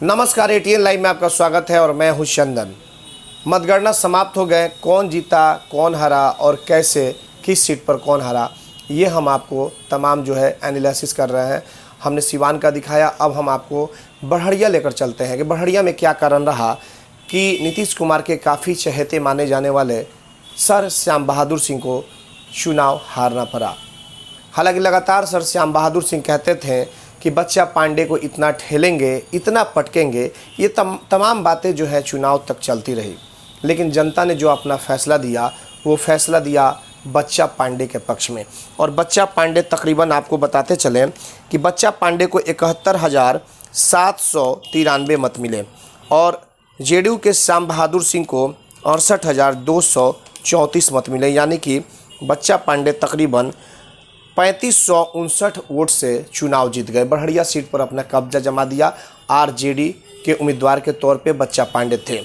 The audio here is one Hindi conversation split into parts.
नमस्कार, एटीएन लाइव में आपका स्वागत है और मैं हूं चंदन। मतगणना समाप्त हो गए। कौन जीता, कौन हारा और कैसे, किस सीट पर कौन हारा, ये हम आपको तमाम जो है एनालिसिस कर रहे हैं। हमने सिवान का दिखाया, अब हम आपको बड़हरिया लेकर चलते हैं कि बड़हरिया में क्या कारण रहा कि नीतीश कुमार के काफ़ी चहेते माने जाने वाले सर श्याम बहादुर सिंह को चुनाव हारना पड़ा। हालांकि लगातार सर श्याम बहादुर सिंह कहते थे कि बच्चा पांडे को इतना ठेलेंगे, इतना पटकेंगे, ये तमाम बातें जो है चुनाव तक चलती रही। लेकिन जनता ने जो अपना फैसला दिया, वो फैसला दिया बच्चा पांडे के पक्ष में। और बच्चा पांडे तकरीबन आपको बताते चलें कि बच्चा पांडे को 71,793 मत मिले और जेडीयू के श्याम बहादुर सिंह को 68,234 मत मिले। यानी कि बच्चा पांडे तकरीबन 3559 वोट से चुनाव जीत गए। बड़हरिया सीट पर अपना कब्जा जमा दिया। आरजेडी के उम्मीदवार के तौर पे बच्चा पांडे थे।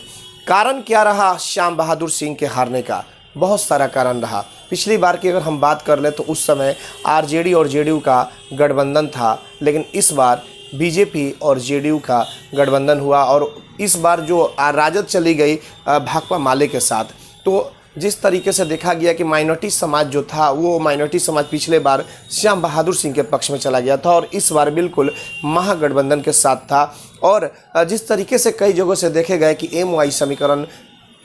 कारण क्या रहा श्याम बहादुर सिंह के हारने का? बहुत सारा कारण रहा। पिछली बार की अगर हम बात कर लें तो उस समय आरजेडी और जेडीयू का गठबंधन था, लेकिन इस बार बीजेपी और जेडीयू का गठबंधन हुआ और इस बार जो राजद चली गई भाकपा माले के साथ। तो जिस तरीके से देखा गया कि माइनॉरिटी समाज जो था, वो माइनॉरिटी समाज पिछले बार श्याम बहादुर सिंह के पक्ष में चला गया था और इस बार बिल्कुल महागठबंधन के साथ था। और जिस तरीके से कई जगहों से देखे गए कि एमओआई समीकरण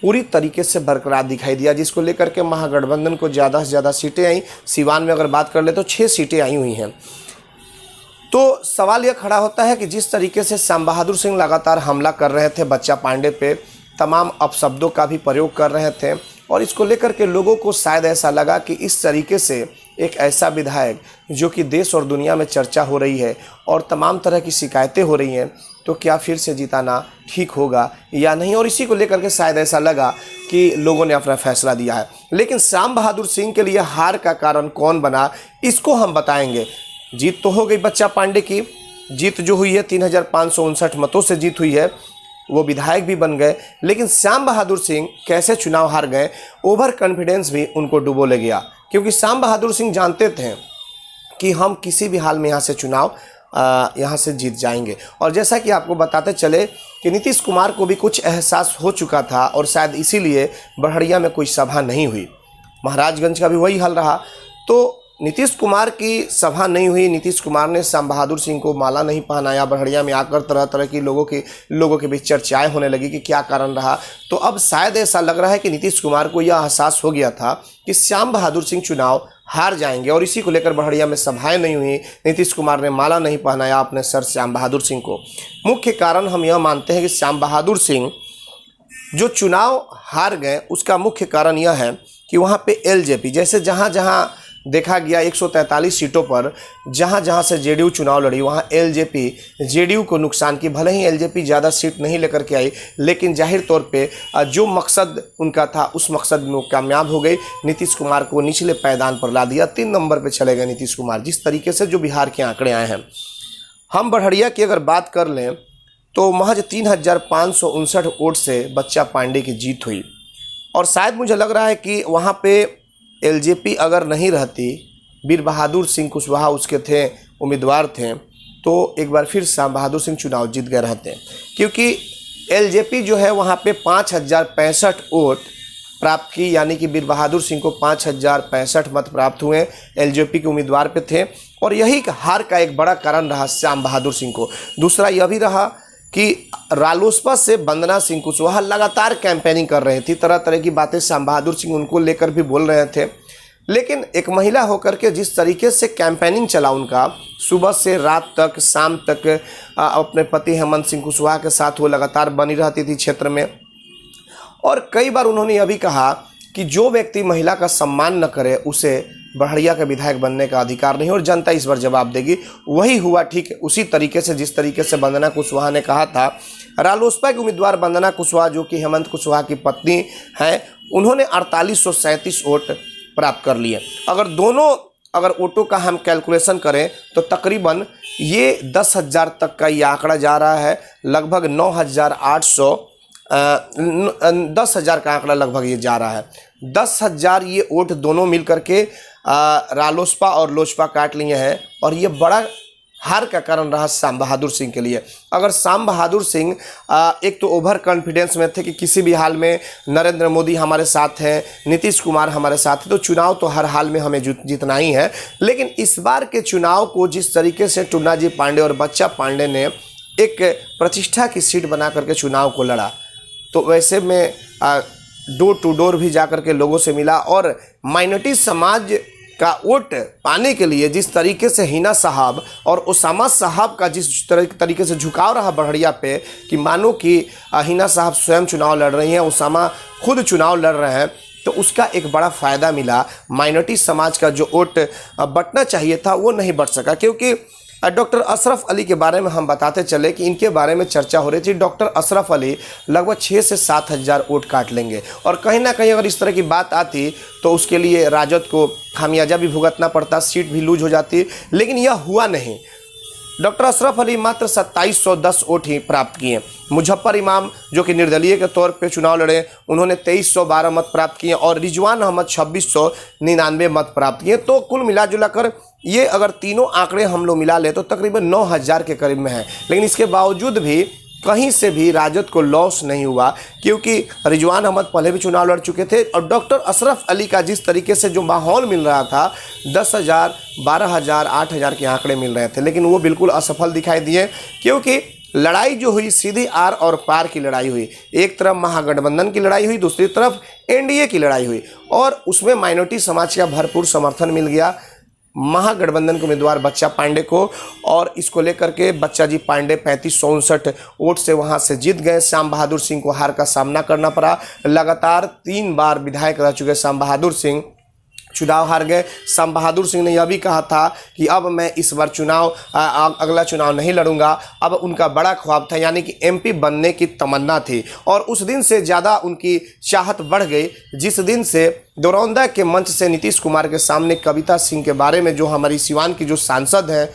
पूरी तरीके से बरकरार दिखाई दिया, जिसको लेकर के महागठबंधन को ज़्यादा से ज़्यादा सीटें आई। सिवान में अगर बात कर ले तो 6 सीटें आई हुई हैं। तो सवाल यह खड़ा होता है कि जिस तरीके से श्याम बहादुर सिंह लगातार हमला कर रहे थे बच्चा पांडे पे, तमाम अपशब्दों का भी प्रयोग कर रहे थे और इसको लेकर के लोगों को शायद ऐसा लगा कि इस तरीके से एक ऐसा विधायक जो कि देश और दुनिया में चर्चा हो रही है और तमाम तरह की शिकायतें हो रही हैं, तो क्या फिर से जिताना ठीक होगा या नहीं। और इसी को लेकर के शायद ऐसा लगा कि लोगों ने अपना फैसला दिया है। लेकिन श्याम बहादुर सिंह के लिए हार का कारण कौन बना, इसको हम बताएंगे। जीत तो हो गई बच्चा पांडे की, जीत जो हुई है 3,559 मतों से जीत हुई है, वो विधायक भी बन गए। लेकिन श्याम बहादुर सिंह कैसे चुनाव हार गए, ओवर कॉन्फिडेंस भी उनको डुबो ले गया। क्योंकि श्याम बहादुर सिंह जानते थे कि हम किसी भी हाल में यहाँ से चुनाव यहाँ से जीत जाएंगे। और जैसा कि आपको बताते चले कि नीतीश कुमार को भी कुछ एहसास हो चुका था और शायद इसीलिए बड़हरिया में कोई सभा नहीं हुई। महाराजगंज का भी वही हाल रहा। तो नीतीश कुमार की सभा नहीं हुई, नीतीश कुमार ने श्याम बहादुर सिंह को माला नहीं पहनाया। बड़हरिया में आकर तरह तरह की लोगों के बीच चर्चाएं होने लगी कि क्या कारण रहा। तो अब शायद ऐसा लग रहा है कि नीतीश कुमार को यह एहसास हो गया था कि श्याम बहादुर सिंह चुनाव हार जाएंगे और इसी को लेकर बड़हरिया में सभाएं नहीं हुई। नीतीश कुमार ने माला नहीं पहनाया अपने सर श्याम बहादुर सिंह को। मुख्य कारण हम यह मानते हैं कि श्याम बहादुर सिंह जो चुनाव हार गए, उसका मुख्य कारण यह है कि वहाँ पे एलजेपी, जैसे जहाँ जहाँ देखा गया 143 सीटों पर जहाँ जहाँ से जेडीयू चुनाव लड़ी, वहाँ एलजेपी जेडीयू को नुकसान की। भले ही एलजेपी ज़्यादा सीट नहीं लेकर के आई, लेकिन जाहिर तौर पे जो मकसद उनका था उस मकसद में वो कामयाब हो गई। नीतीश कुमार को निचले पायदान पर ला दिया, 3 नंबर पे चले गए नीतीश कुमार। जिस तरीके से जो बिहार के आंकड़े आए हैं, हम बड़हरिया की अगर बात कर लें तो महज 3,559 वोट से बच्चा पांडे की जीत हुई। और शायद मुझे लग रहा है कि वहाँ पे एलजेपी अगर नहीं रहती, वीर बहादुर सिंह कुशवाहा उसके थे, उम्मीदवार थे, तो एक बार फिर श्याम बहादुर सिंह चुनाव जीत गए रहते। क्योंकि एलजेपी जो है वहाँ पे 5,065 वोट प्राप्त की, यानी कि वीर बहादुर सिंह को 5,065 मत प्राप्त हुए, एलजेपी के उम्मीदवार पे थे। और यही हार का एक बड़ा कारण रहा श्याम बहादुर सिंह को। दूसरा यह भी रहा कि रालोसपा से वंदना सिंह कुशवाहा लगातार कैंपेनिंग कर रही थी, तरह तरह की बातें श्याम बहादुर सिंह उनको लेकर भी बोल रहे थे। लेकिन एक महिला होकर के जिस तरीके से कैंपेनिंग चला उनका, सुबह से रात तक, शाम तक अपने पति हेमंत सिंह कुशवाहा के साथ वो लगातार बनी रहती थी क्षेत्र में। और कई बार उन्होंने यह भी कहा कि जो व्यक्ति महिला का सम्मान न करे उसे बड़हरिया का विधायक बनने का अधिकार नहीं, और जनता इस बार जवाब देगी। वही हुआ ठीक उसी तरीके से जिस तरीके से वंदना कुशवाहा ने कहा था। रालोसपा के उम्मीदवार वंदना कुशवाहा, जो कि हेमंत कुशवाहा की पत्नी हैं, उन्होंने 4837 वोट प्राप्त कर लिए। अगर वोटों का हम कैलकुलेशन करें तो तकरीबन ये 10,000 तक का ये आंकड़ा जा रहा है। लगभग 10,000 का आंकड़ा लगभग ये जा रहा है। 10,000 ये वोट दोनों मिल करके रालोसपा और लोजपा काट लिए हैं। और ये बड़ा हार का कारण रहा श्याम बहादुर सिंह के लिए। अगर श्याम बहादुर सिंह एक तो ओवर कॉन्फिडेंस में थे कि किसी भी हाल में नरेंद्र मोदी हमारे साथ हैं, नीतीश कुमार हमारे साथ हैं, तो चुनाव तो हर हाल में हमें जीतना ही है। लेकिन इस बार के चुनाव को जिस तरीके से टुन्नाजी पांडे और बच्चा पांडे ने एक प्रतिष्ठा की सीट बना करके चुनाव को लड़ा, तो वैसे में डोर टू डोर भी जा करके लोगों से मिला और माइनॉरिटी समाज का वोट पाने के लिए जिस तरीके से हिना साहब और उसामा साहब का जिस तरीके से झुकाव रहा बड़हरिया पे कि मानो कि हिना साहब स्वयं चुनाव लड़ रही हैं, उसामा खुद चुनाव लड़ रहे हैं, तो उसका एक बड़ा फ़ायदा मिला। माइनॉरिटी समाज का जो वोट बंटना चाहिए था वो नहीं बंट सका, क्योंकि डॉक्टर अशरफ अली के बारे में हम बताते चले कि इनके बारे में चर्चा हो रही थी। डॉक्टर अशरफ अली लगभग 6 से 7 हज़ार वोट काट लेंगे और कहीं ना कहीं अगर इस तरह की बात आती तो उसके लिए राजद को खामियाजा भी भुगतना पड़ता, सीट भी लूज हो जाती, लेकिन यह हुआ नहीं। डॉक्टर अशरफ अली मात्र 2710 वोट ही प्राप्त किए। मुजफ्फर इमाम जो कि निर्दलीय के तौर पे चुनाव लड़े, उन्होंने 2312 मत प्राप्त किए और रिजवान अहमद 2699 मत प्राप्त किए। तो कुल मिला जुला कर ये अगर तीनों आंकड़े हम लोग मिला ले तो तकरीबन 9000 के करीब में है। लेकिन इसके बावजूद भी कहीं से भी राजद को लॉस नहीं हुआ, क्योंकि रिजवान अहमद पहले भी चुनाव लड़ चुके थे और डॉक्टर अशरफ अली का जिस तरीके से जो माहौल मिल रहा था 10,000, 12,000, 8,000 के आंकड़े मिल रहे थे, लेकिन वो बिल्कुल असफल दिखाई दिए। क्योंकि लड़ाई जो हुई सीधी आर और पार की लड़ाई हुई। एक तरफ महागठबंधन की लड़ाई हुई, दूसरी तरफ एनडीए की लड़ाई हुई और उसमें माइनॉरिटी समाज का भरपूर समर्थन मिल गया महागठबंधन के उम्मीदवार बच्चा पांडे को, और इसको लेकर के बच्चा जी पांडे 3559 वोट से वहां से जीत गए। श्याम बहादुर सिंह को हार का सामना करना पड़ा। लगातार 3 बार विधायक रह चुके श्याम बहादुर सिंह चुनाव हार गए। श्याम बहादुर सिंह ने यह भी कहा था कि अब मैं इस बार अगला चुनाव नहीं लड़ूंगा। अब उनका बड़ा ख्वाब था, यानी कि एमपी बनने की तमन्ना थी और उस दिन से ज़्यादा उनकी चाहत बढ़ गई जिस दिन से दौरौंदा के मंच से नीतीश कुमार के सामने कविता सिंह के बारे में, जो हमारी सिवान की जो सांसद हैं,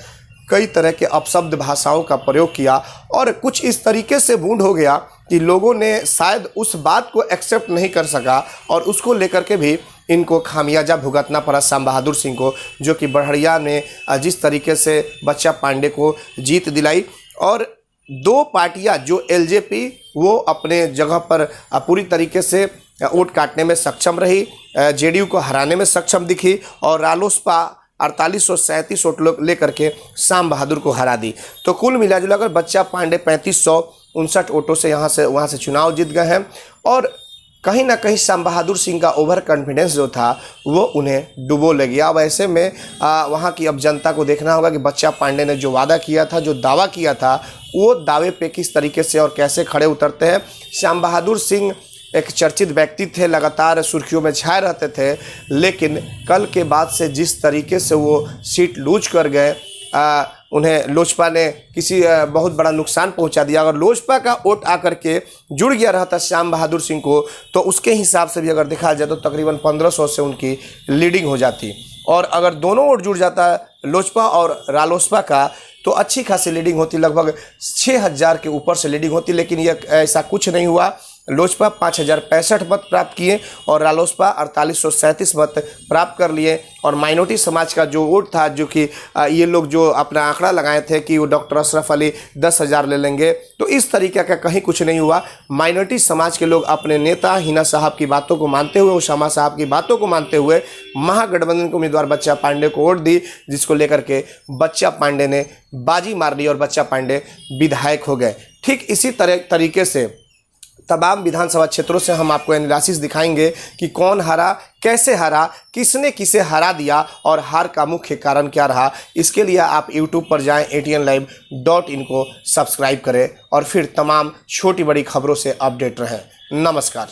कई तरह के अपशब्द भाषाओं का प्रयोग किया और कुछ इस तरीके से बूंद हो गया कि लोगों ने शायद उस बात को एक्सेप्ट नहीं कर सका और उसको लेकर के भी इनको खामियाजा भुगतना पड़ा श्याम बहादुर सिंह को, जो कि बड़हरिया ने जिस तरीके से बच्चा पांडे को जीत दिलाई। और 2 पार्टियां जो एलजेपी वो अपने जगह पर पूरी तरीके से वोट काटने में सक्षम रही, जेडीयू को हराने में सक्षम दिखी और रालोसपा 4837 वोट लेकर के श्याम बहादुर को हरा दी। तो कुल मिलाजुला कर बच्चा पांडे 3559 वोटों से वहाँ से चुनाव जीत गए हैं और कहीं ना कहीं श्याम बहादुर सिंह का ओवर कॉन्फिडेंस जो था वो उन्हें डुबो ले गया। अब ऐसे में वहाँ की अब जनता को देखना होगा कि बच्चा पांडे ने जो वादा किया था, जो दावा किया था, वो दावे पे किस तरीके से और कैसे खड़े उतरते हैं। श्याम बहादुर सिंह एक चर्चित व्यक्ति थे, लगातार सुर्खियों में छाए रहते थे, लेकिन कल के बाद से जिस तरीके से वो सीट लूज कर गए, उन्हें लोजपा ने किसी बहुत बड़ा नुकसान पहुंचा दिया। अगर लोजपा का वोट आकर के जुड़ गया रहता श्याम बहादुर सिंह को, तो उसके हिसाब से भी अगर देखा जाए तो तकरीबन 1500 से उनकी लीडिंग हो जाती, और अगर दोनों वोट जुड़ जाता लोजपा और रालोसपा का तो अच्छी खासी लीडिंग होती, लगभग 6000 के ऊपर से लीडिंग होती। लेकिन यह ऐसा कुछ नहीं हुआ। लोजपा 5065 मत प्राप्त किए और रालोसपा 4837 मत प्राप्त कर लिए। और माइनॉरिटी समाज का जो वोट था, जो कि ये लोग जो अपना आंकड़ा लगाए थे कि वो डॉक्टर अशरफ अली 10,000 ले लेंगे, तो इस तरीके का कहीं कुछ नहीं हुआ। माइनॉरिटी समाज के लोग अपने नेता हिना साहब की बातों को मानते हुए, उसामा साहब की बातों को मानते हुए महागठबंधन के उम्मीदवार बच्चा पांडे को वोट दी, जिसको लेकर के बच्चा पांडे ने बाजी मार ली और बच्चा पांडे विधायक हो गए। ठीक इसी तरीके से तमाम विधानसभा क्षेत्रों से हम आपको एनालिसिस दिखाएंगे कि कौन हरा, कैसे हरा, किसने किसे हरा दिया और हार का मुख्य कारण क्या रहा। इसके लिए आप YouTube पर जाएं, ATNlive.in को सब्सक्राइब करें और फिर तमाम छोटी बड़ी खबरों से अपडेट रहें। नमस्कार।